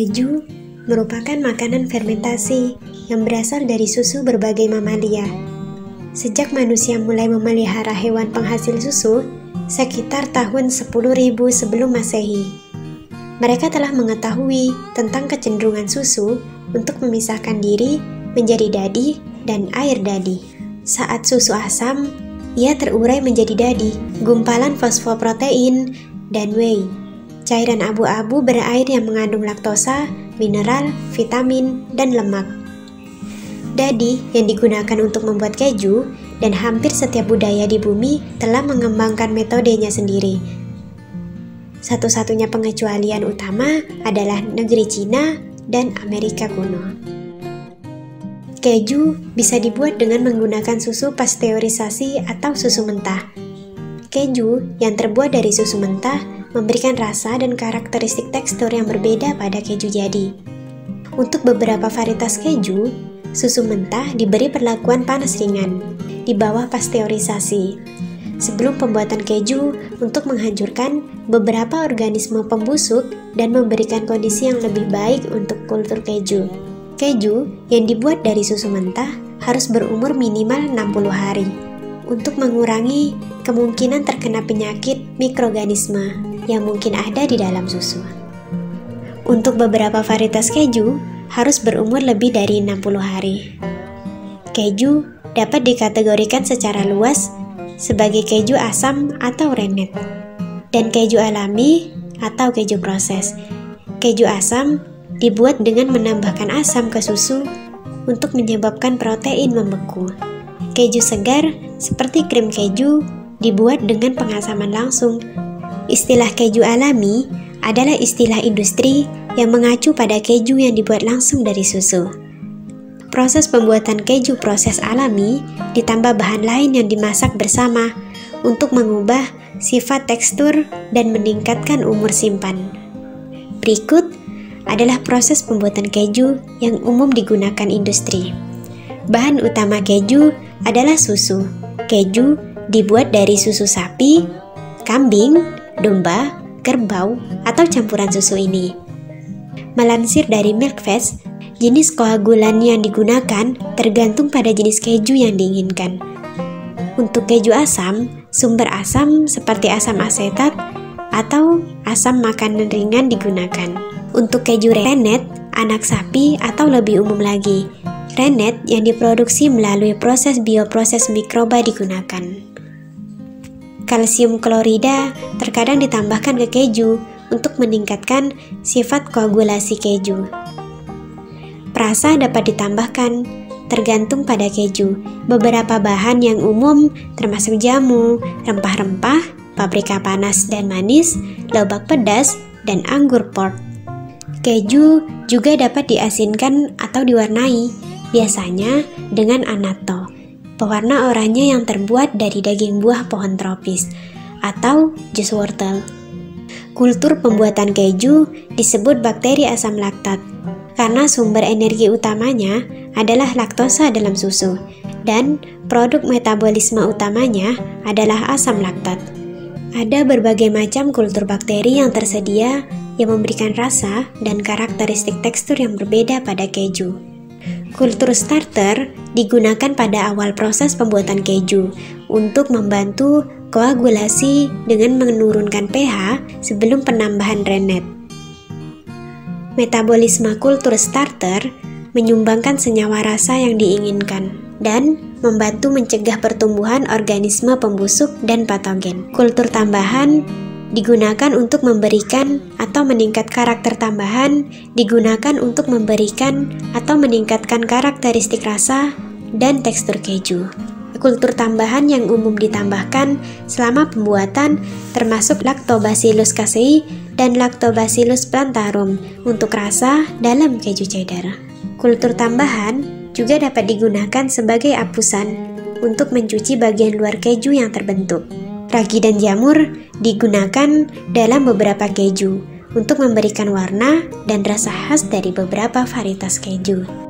Keju merupakan makanan fermentasi yang berasal dari susu berbagai mamalia. Sejak manusia mulai memelihara hewan penghasil susu, sekitar tahun 10.000 sebelum Masehi, mereka telah mengetahui tentang kecenderungan susu untuk memisahkan diri menjadi dadi dan air dadi. Saat susu asam, ia terurai menjadi dadi, gumpalan fosfoprotein, dan whey, cairan abu-abu berair yang mengandung laktosa, mineral, vitamin, dan lemak. Dadi yang digunakan untuk membuat keju, dan hampir setiap budaya di bumi telah mengembangkan metodenya sendiri. Satu-satunya pengecualian utama adalah negeri Cina dan Amerika kuno. Keju bisa dibuat dengan menggunakan susu pasteurisasi atau susu mentah. Keju yang terbuat dari susu mentah memberikan rasa dan karakteristik tekstur yang berbeda pada keju jadi. Untuk beberapa varietas keju, susu mentah diberi perlakuan panas ringan, di bawah pasteurisasi, sebelum pembuatan keju untuk menghancurkan beberapa organisme pembusuk dan memberikan kondisi yang lebih baik untuk kultur keju. Keju yang dibuat dari susu mentah harus berumur minimal 60 hari untuk mengurangi kemungkinan terkena penyakit mikroorganisme yang mungkin ada di dalam susu. Untuk beberapa varietas keju harus berumur lebih dari 60 hari. Keju dapat dikategorikan secara luas sebagai keju asam atau rennet, dan keju alami atau keju proses. Keju asam dibuat dengan menambahkan asam ke susu untuk menyebabkan protein membeku. Keju segar seperti krim keju dibuat dengan pengasaman langsung. Istilah keju alami adalah istilah industri yang mengacu pada keju yang dibuat langsung dari susu. Proses pembuatan keju proses alami ditambah bahan lain yang dimasak bersama untuk mengubah sifat tekstur dan meningkatkan umur simpan. Berikut adalah proses pembuatan keju yang umum digunakan industri. Bahan utama keju adalah susu. Keju dibuat dari susu sapi, kambing, domba, kerbau, atau campuran susu ini. Melansir dari Milkfest, jenis koagulan yang digunakan tergantung pada jenis keju yang diinginkan. Untuk keju asam, sumber asam seperti asam asetat atau asam makanan ringan digunakan. Untuk keju rennet, anak sapi atau lebih umum lagi, rennet yang diproduksi melalui proses bioproses mikroba digunakan. Kalsium klorida terkadang ditambahkan ke keju untuk meningkatkan sifat koagulasi keju. Perasa dapat ditambahkan, tergantung pada keju. Beberapa bahan yang umum termasuk jamu, rempah-rempah, paprika panas dan manis, lobak pedas, dan anggur port. Keju juga dapat diasinkan atau diwarnai, biasanya dengan annatto, pewarna oranye yang terbuat dari daging buah pohon tropis, atau jus wortel. Kultur pembuatan keju disebut bakteri asam laktat, karena sumber energi utamanya adalah laktosa dalam susu, dan produk metabolisme utamanya adalah asam laktat. Ada berbagai macam kultur bakteri yang tersedia yang memberikan rasa dan karakteristik tekstur yang berbeda pada keju. Kultur starter digunakan pada awal proses pembuatan keju untuk membantu koagulasi dengan menurunkan pH sebelum penambahan rennet. Metabolisme kultur starter menyumbangkan senyawa rasa yang diinginkan dan membantu mencegah pertumbuhan organisme pembusuk dan patogen. Kultur tambahan digunakan untuk memberikan atau meningkat karakter tambahan, digunakan untuk memberikan atau meningkatkan karakteristik rasa dan tekstur keju. Kultur tambahan yang umum ditambahkan selama pembuatan termasuk Lactobacillus casei dan Lactobacillus plantarum untuk rasa dalam keju cheddar. Kultur tambahan juga dapat digunakan sebagai apusan untuk mencuci bagian luar keju yang terbentuk. Ragi dan jamur digunakan dalam beberapa keju untuk memberikan warna dan rasa khas dari beberapa varietas keju.